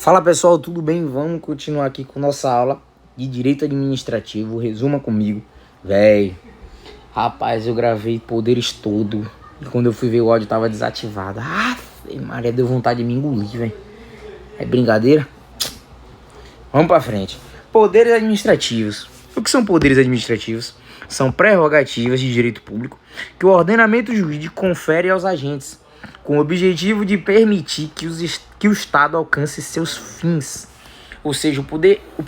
Fala pessoal, tudo bem? Vamos continuar aqui com nossa aula de Direito Administrativo. Resuma comigo. Rapaz, eu gravei poderes todo e quando eu fui ver o áudio tava desativado. Maria, deu vontade de me engolir, velho. É brincadeira? Vamos pra frente. Poderes administrativos. O que são poderes administrativos? São prerrogativas de direito público que o ordenamento jurídico confere aos agentes, com o objetivo de permitir que o Estado alcance seus fins. Ou seja,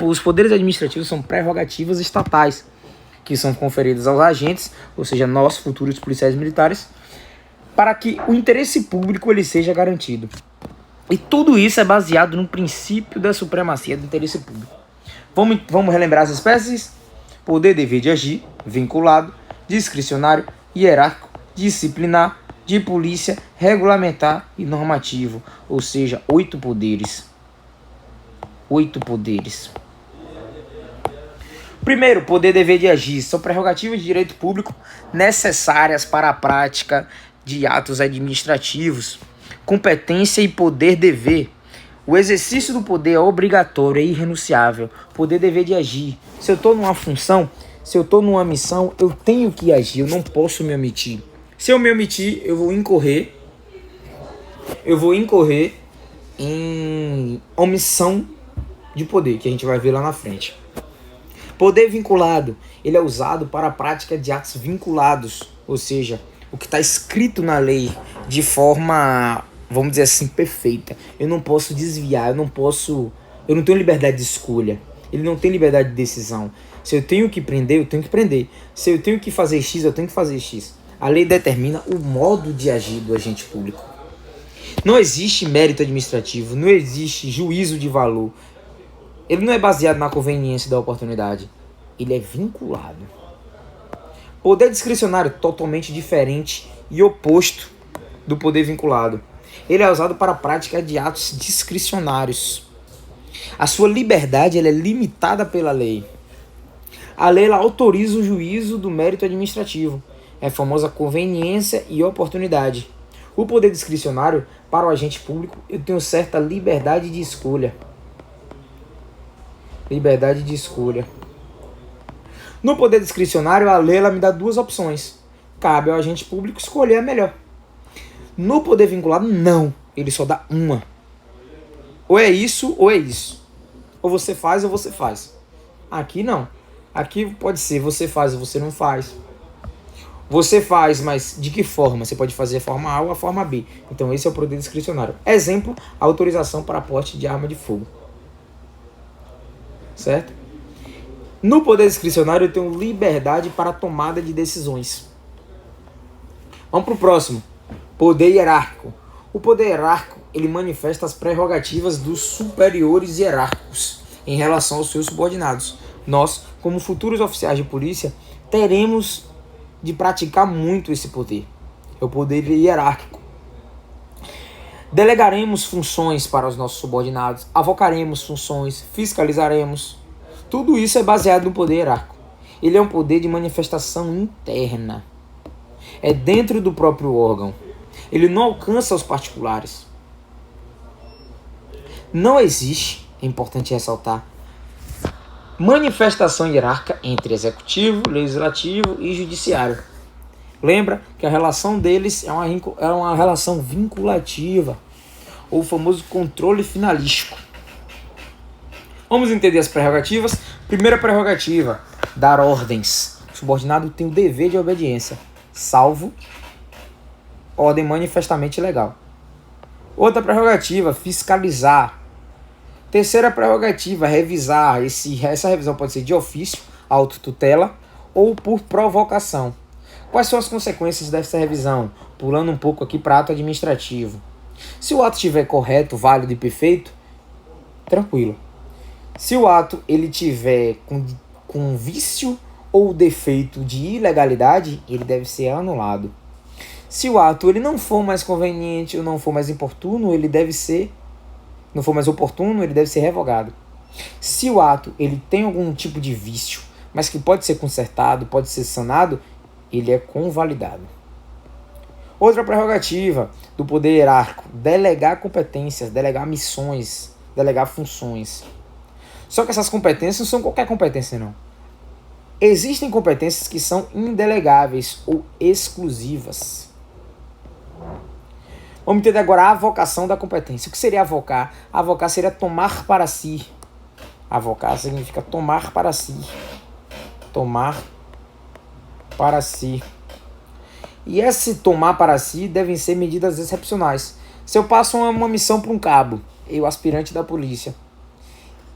os poderes administrativos são prerrogativas estatais, que são conferidas aos agentes, ou seja, nós, futuros policiais militares, para que o interesse público ele seja garantido. E tudo isso é baseado no princípio da supremacia do interesse público. Vamos relembrar as espécies? Poder, dever de agir, vinculado, discricionário, hierárquico, disciplinar, de polícia, regulamentar e normativo. Ou seja, 8 poderes. 8 poderes. Primeiro, poder, dever de agir. São prerrogativas de direito público necessárias para a prática de atos administrativos. Competência e poder, dever. O exercício do poder é obrigatório, é irrenunciável. Poder, dever de agir. Se eu estou numa função, se eu estou numa missão, eu tenho que agir, eu não posso me omitir. Se eu me omitir, eu vou incorrer em omissão de poder, que a gente vai ver lá na frente. Poder vinculado, ele é usado para a prática de atos vinculados, ou seja, o que está escrito na lei de forma, vamos dizer assim, perfeita. Eu não posso desviar, eu não tenho liberdade de escolha, ele não tem liberdade de decisão. Se eu tenho que prender, eu tenho que prender. Se eu tenho que fazer X, eu tenho que fazer X. A lei determina o modo de agir do agente público. Não existe mérito administrativo, não existe juízo de valor. Ele não é baseado na conveniência da oportunidade. Ele é vinculado. Poder discricionário totalmente diferente e oposto do poder vinculado. Ele é usado para a prática de atos discricionários. A sua liberdade ela é limitada pela lei. A lei ela autoriza o juízo do mérito administrativo. É a famosa conveniência e oportunidade. O poder discricionário, para o agente público, eu tenho certa liberdade de escolha. Liberdade de escolha. No poder discricionário, a lei ela me dá 2 opções. Cabe ao agente público escolher a melhor. No poder vinculado, não. Ele só dá uma. Ou é isso, ou é isso. Ou você faz, ou você faz. Aqui não. Aqui pode ser você faz ou você não faz. Você faz, mas de que forma? Você pode fazer a forma A ou a forma B. Então esse é o poder discricionário. Exemplo, autorização para porte de arma de fogo. Certo? No poder discricionário eu tenho liberdade para a tomada de decisões. Vamos para o próximo. Poder hierárquico. O poder hierárquico ele manifesta as prerrogativas dos superiores hierárquicos em relação aos seus subordinados. Nós, como futuros oficiais de polícia, teremos de praticar muito esse poder. É o poder hierárquico. Delegaremos funções para os nossos subordinados, avocaremos funções, fiscalizaremos. Tudo isso é baseado no poder hierárquico. Ele é um poder de manifestação interna. É dentro do próprio órgão. Ele não alcança os particulares. Não existe, é importante ressaltar, manifestação hierárquica entre executivo, legislativo e judiciário. Lembra que a relação deles é uma relação vinculativa, ou o famoso controle finalístico. Vamos entender as prerrogativas. Primeira prerrogativa, dar ordens. O subordinado tem o dever de obediência, salvo ordem manifestamente legal. Outra prerrogativa, fiscalizar. Terceira prerrogativa, revisar. Essa revisão pode ser de ofício, autotutela ou por provocação. Quais são as consequências dessa revisão? Pulando um pouco aqui para ato administrativo. Se o ato estiver correto, válido e perfeito, tranquilo. Se o ato ele tiver com vício ou defeito de ilegalidade, ele deve ser anulado. Se o ato ele não for mais conveniente ou não for mais oportuno, ele deve ser revogado. Se o ato ele tem algum tipo de vício, mas que pode ser consertado, pode ser sanado, ele é convalidado. Outra prerrogativa do poder hierárquico, delegar competências, delegar missões. delegar funções. Só que essas competências não são qualquer competência, não. Existem competências que são indelegáveis ou exclusivas. Vamos entender agora a avocação da competência. O que seria avocar? Avocar seria tomar para si. Avocar significa tomar para si. Tomar para si. E esse tomar para si devem ser medidas excepcionais. Se eu passo uma missão para um cabo, eu, aspirante da polícia,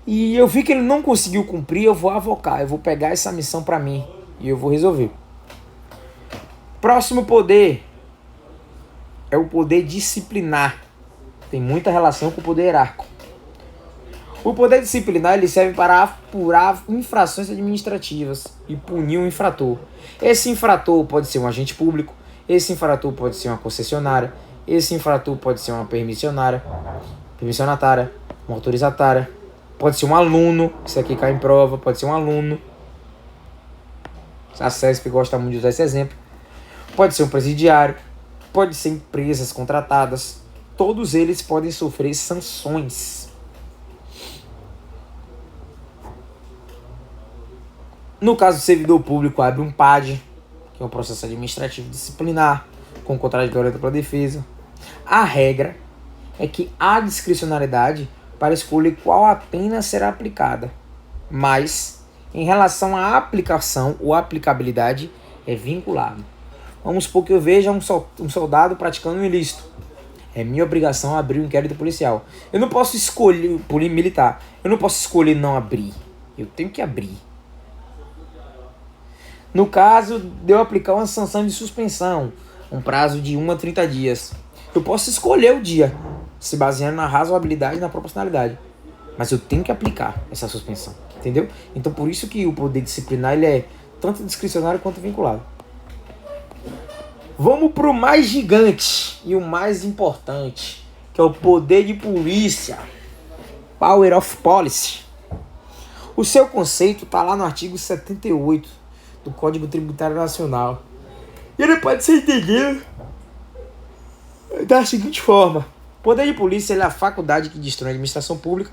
e eu vi que ele não conseguiu cumprir, eu vou avocar, eu vou pegar essa missão para mim e eu vou resolver. Próximo poder é o poder disciplinar. Tem muita relação com o poder hierárquico. O poder disciplinar ele serve para apurar infrações administrativas e punir um infrator. Esse infrator pode ser um agente público, esse infrator pode ser uma concessionária, esse infrator pode ser uma permissionária, uma autorizatária, pode ser um aluno, isso aqui cai em prova, pode ser um aluno. A CESP gosta muito de usar esse exemplo. Pode ser um presidiário, pode ser empresas contratadas. Todos eles podem sofrer sanções. No caso do servidor público, abre um PAD, que é um processo administrativo disciplinar, com contraditória para a defesa. A regra é que há discricionariedade para escolher qual a pena será aplicada, mas em relação à aplicação ou aplicabilidade é vinculado. Vamos supor que eu veja um soldado praticando um ilícito. É minha obrigação abrir um inquérito policial. Eu não posso escolher, militar, eu não posso escolher não abrir. Eu tenho que abrir. No caso de eu aplicar uma sanção de suspensão, um prazo de 1 a 30 dias, eu posso escolher o dia, se baseando na razoabilidade e na proporcionalidade. Mas eu tenho que aplicar essa suspensão, entendeu? Então por isso que o poder disciplinar ele é tanto discricionário quanto vinculado. Vamos para o mais gigante e o mais importante, que é o poder de polícia. Power of Policy. O seu conceito está lá no artigo 78 do Código Tributário Nacional. E ele pode ser entendido da seguinte forma. O poder de polícia é a faculdade que dispõe a administração pública,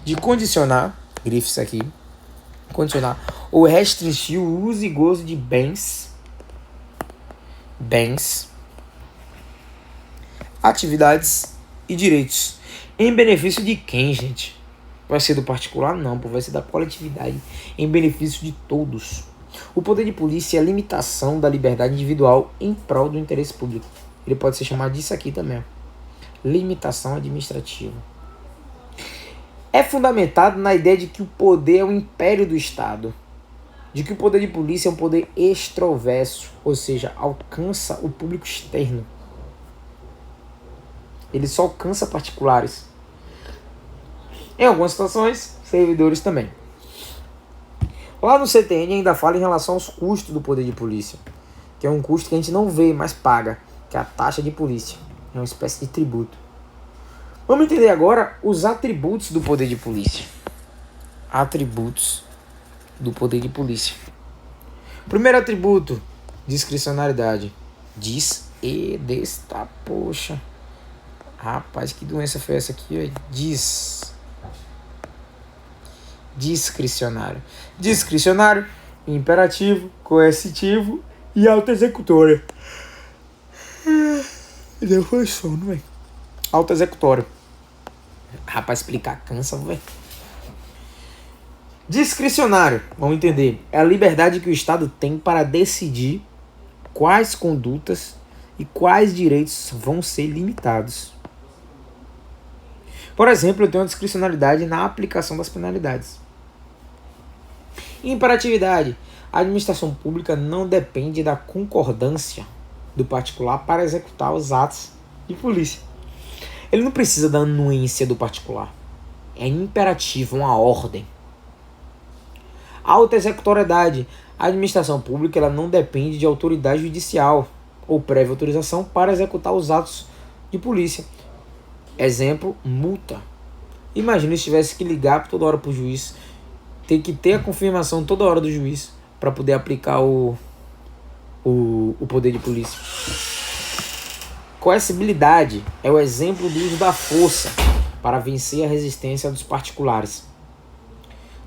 de condicionar, grifes aqui, condicionar ou restringir o uso e gozo de bens, atividades e direitos. Em benefício de quem, gente? Vai ser do particular? Não, vai ser da coletividade, em benefício de todos. O poder de polícia é a limitação da liberdade individual em prol do interesse público. Ele pode ser chamado disso aqui também. Limitação administrativa. É fundamentado na ideia de que o poder é o império do Estado. De que o poder de polícia é um poder extroverso, ou seja, alcança o público externo. Ele só alcança particulares. Em algumas situações, servidores também. Lá no CTN ainda fala em relação aos custos do poder de polícia, que é um custo que a gente não vê, mas paga, que é a taxa de polícia. É uma espécie de tributo. Vamos entender agora os atributos do poder de polícia. Atributos do poder de polícia. Primeiro atributo, discricionariedade. Poxa. Rapaz, que doença foi essa aqui? Discricionário. Discricionário, imperativo, coercitivo e autoexecutório. Deu foi sono, velho. Autoexecutório. Rapaz, explicar cansa, velho. Discricionário, vamos entender. É a liberdade que o Estado tem para decidir quais condutas e quais direitos vão ser limitados. Por exemplo, eu tenho uma discricionalidade na aplicação das penalidades. Imperatividade. A administração pública não depende da concordância do particular para executar os atos de polícia. Ele não precisa da anuência do particular. É imperativo, uma ordem. Autoexecutoriedade. A administração pública ela não depende de autoridade judicial ou prévia autorização para executar os atos de polícia. Exemplo, multa. Imagina se tivesse que ligar toda hora para o juiz, ter que ter a confirmação toda hora do juiz para poder aplicar o poder de polícia. Coercibilidade é o exemplo do uso da força para vencer a resistência dos particulares.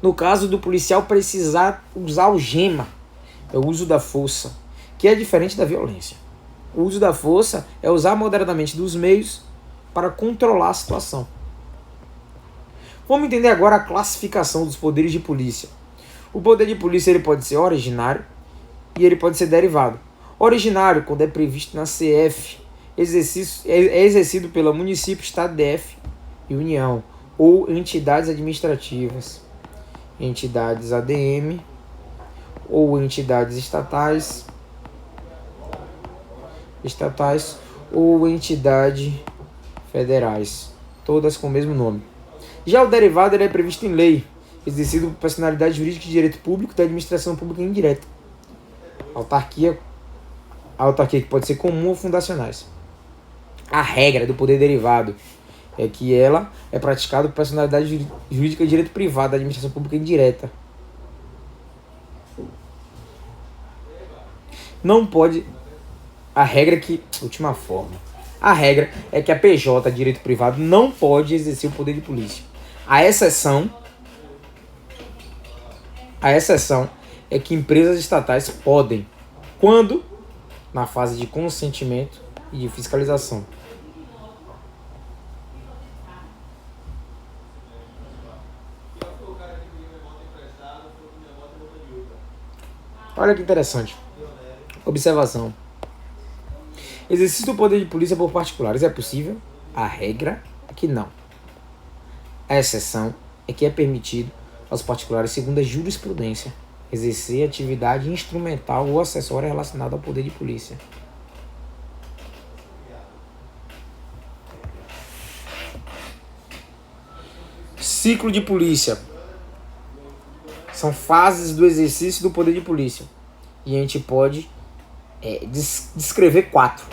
No caso do policial precisar usar algema, é o uso da força, que é diferente da violência. O uso da força é usar moderadamente dos meios para controlar a situação. Vamos entender agora a classificação dos poderes de polícia. O poder de polícia ele pode ser originário e ele pode ser derivado. Originário, quando é previsto na CF, é exercido pelo município, estado, DF e União, ou entidades administrativas, entidades ADM, ou entidades estatais ou entidades federais, todas com o mesmo nome. Já o derivado ele é previsto em lei, exercido por personalidade jurídica de direito público da administração pública indireta. Autarquia que pode ser comum ou fundacionais. A regra do poder derivado é que ela é praticada por personalidade jurídica de direito privado da administração pública indireta. Não pode... A regra é que... Última forma. A regra é que a PJ, direito privado, não pode exercer o poder de polícia. A exceção é que empresas estatais podem, quando? Na fase de consentimento e de fiscalização. Olha que interessante. Observação. Exercício do poder de polícia por particulares é possível? A regra é que não. A exceção é que é permitido aos particulares, segundo a jurisprudência, exercer atividade instrumental ou acessória relacionada ao poder de polícia. Ciclo de polícia. São fases do exercício do poder de polícia. E a gente pode descrever 4.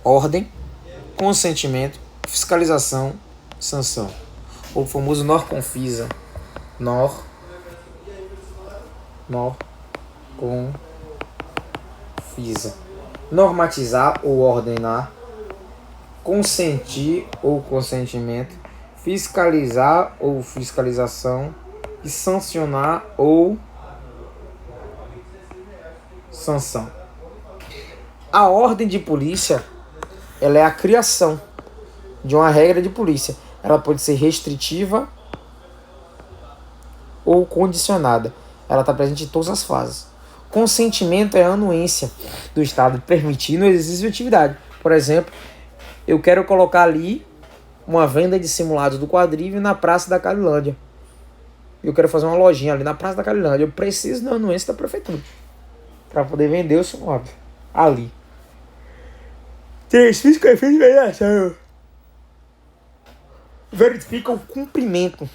Ordem, consentimento, fiscalização, sanção. O famoso NOR-CONFISA. NOR-CONFISA. Normatizar ou ordenar. Consentir ou consentimento. Fiscalizar ou fiscalização. E sancionar ou sanção. A ordem de polícia, ela é a criação de uma regra de polícia. Ela pode ser restritiva ou condicionada. Ela está presente em todas as fases. Consentimento é a anuência do Estado permitindo o exercício de atividade. Por exemplo, eu quero colocar ali uma venda de simulados do quadrívio na Praça da Calilândia. Eu quero fazer uma lojinha ali na Praça da Calilândia. Eu preciso da anuência da prefeitura para poder vender o simulado ali. Exercício que é feito de verificação. Verifica o cumprimento,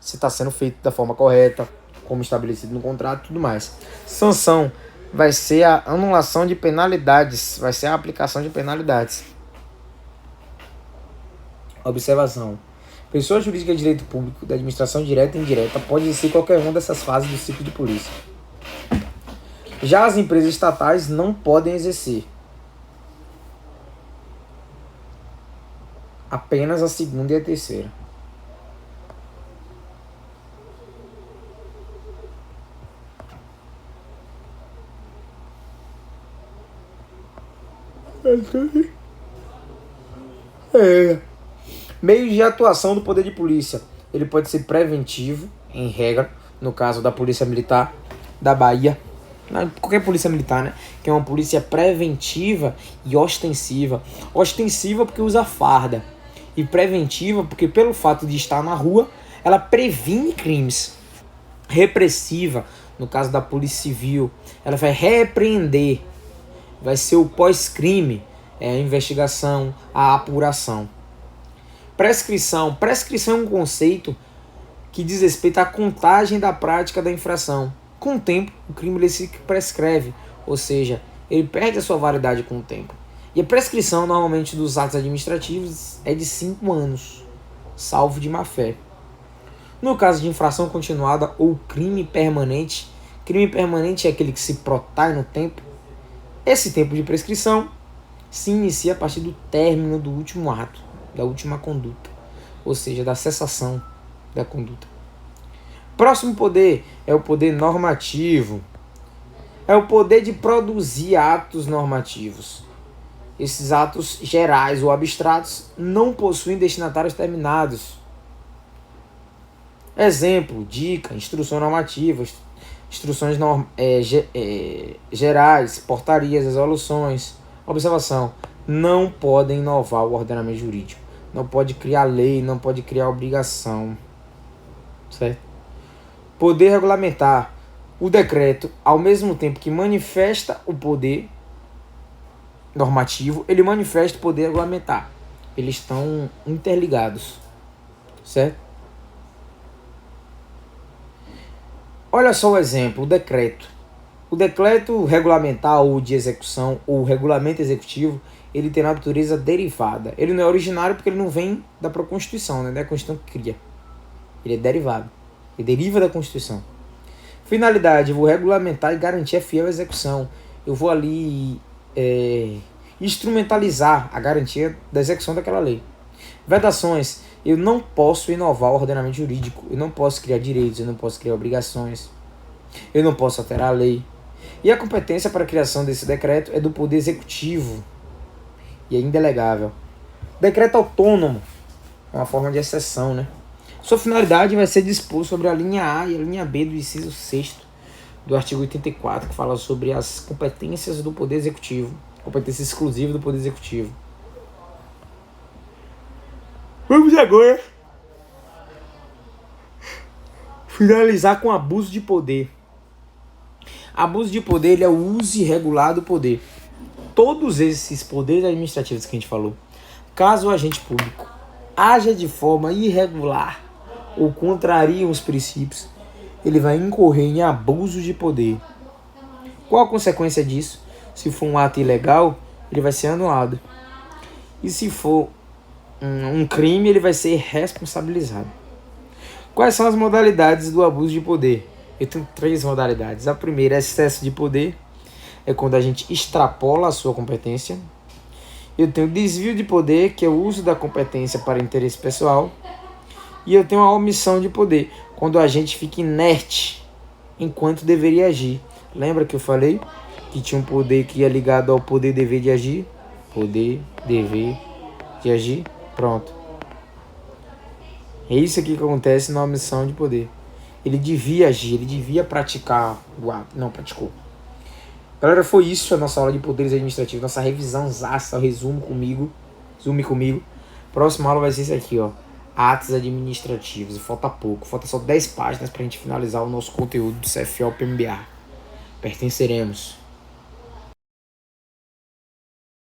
se está sendo feito da forma correta, como estabelecido no contrato e tudo mais. Sanção vai ser a anulação de penalidades, vai ser a aplicação de penalidades. Observação. Pessoa jurídica de direito público, da administração direta e indireta, pode exercer qualquer uma dessas fases do ciclo de polícia. Já as empresas estatais não podem exercer. Apenas a segunda e a terceira. Meios de atuação do poder de polícia. Ele pode ser preventivo, em regra, no caso da Polícia Militar da Bahia. Qualquer polícia militar, né? Que é uma polícia preventiva e ostensiva. Ostensiva porque usa farda. E preventiva porque, pelo fato de estar na rua, ela previne crimes. Repressiva, no caso da Polícia Civil, ela vai repreender. Vai ser o pós-crime, a investigação, a apuração. Prescrição. Prescrição é um conceito que diz respeito à contagem da prática da infração. Com o tempo, o crime ele se prescreve, ou seja, ele perde a sua validade com o tempo. E a prescrição, normalmente, dos atos administrativos é de 5 anos, salvo de má-fé. No caso de infração continuada ou crime permanente é aquele que se protrai no tempo. Esse tempo de prescrição se inicia a partir do término do último ato, da última conduta, ou seja, da cessação da conduta. Próximo poder é o poder normativo. É o poder de produzir atos normativos. Esses atos gerais ou abstratos não possuem destinatários terminados. Exemplo, dica, instrução normativa, instruções gerais, portarias, resoluções. Observação, não podem inovar o ordenamento jurídico. Não pode criar lei, não pode criar obrigação. Certo? Poder regulamentar. O decreto, ao mesmo tempo que manifesta o poder normativo, ele manifesta o poder regulamentar. Eles estão interligados. Certo? Olha só o exemplo, o decreto. O decreto regulamentar ou de execução, ou o regulamento executivo, ele tem natureza derivada. Ele não é originário porque ele não vem da própria Constituição, né? Não é a Constituição que cria. Ele é derivado. Ele deriva da Constituição. Finalidade, eu vou regulamentar e garantir a fiel execução. Eu vou ali instrumentalizar a garantia da execução daquela lei. Vedações, eu não posso inovar o ordenamento jurídico, eu não posso criar direitos, eu não posso criar obrigações, eu não posso alterar a lei. E a competência para a criação desse decreto é do Poder Executivo e é indelegável. Decreto autônomo é uma forma de exceção, né? Sua finalidade vai ser dispor sobre a linha A e a linha B do inciso 6º do artigo 84, que fala sobre as competências do Poder Executivo, competência exclusiva do Poder Executivo. Vamos agora finalizar com abuso de poder. Abuso de poder, ele é o uso irregular do poder. Todos esses poderes administrativos que a gente falou, caso o agente público haja de forma irregular ou contraria os princípios, ele vai incorrer em abuso de poder. Qual a consequência disso? Se for um ato ilegal, ele vai ser anulado. E se for um crime, ele vai ser responsabilizado. Quais são as modalidades do abuso de poder? Eu tenho 3 modalidades. A primeira é excesso de poder. É quando a gente extrapola a sua competência. Eu tenho desvio de poder, que é o uso da competência para interesse pessoal. E eu tenho a omissão de poder, quando a gente fica inerte enquanto deveria agir. Lembra que eu falei que tinha um poder que ia ligado ao poder dever de agir? Poder, dever de agir. Pronto. É isso aqui que acontece na omissão de poder. Ele devia agir, ele devia praticar o ato, não praticou. Galera, foi isso a nossa aula de poderes administrativos, nossa revisão zaça, resume comigo. Próxima aula vai ser isso aqui, ó. Atos administrativos. Falta pouco, falta só 10 páginas pra gente finalizar o nosso conteúdo do CFO PMBA. Pertenceremos.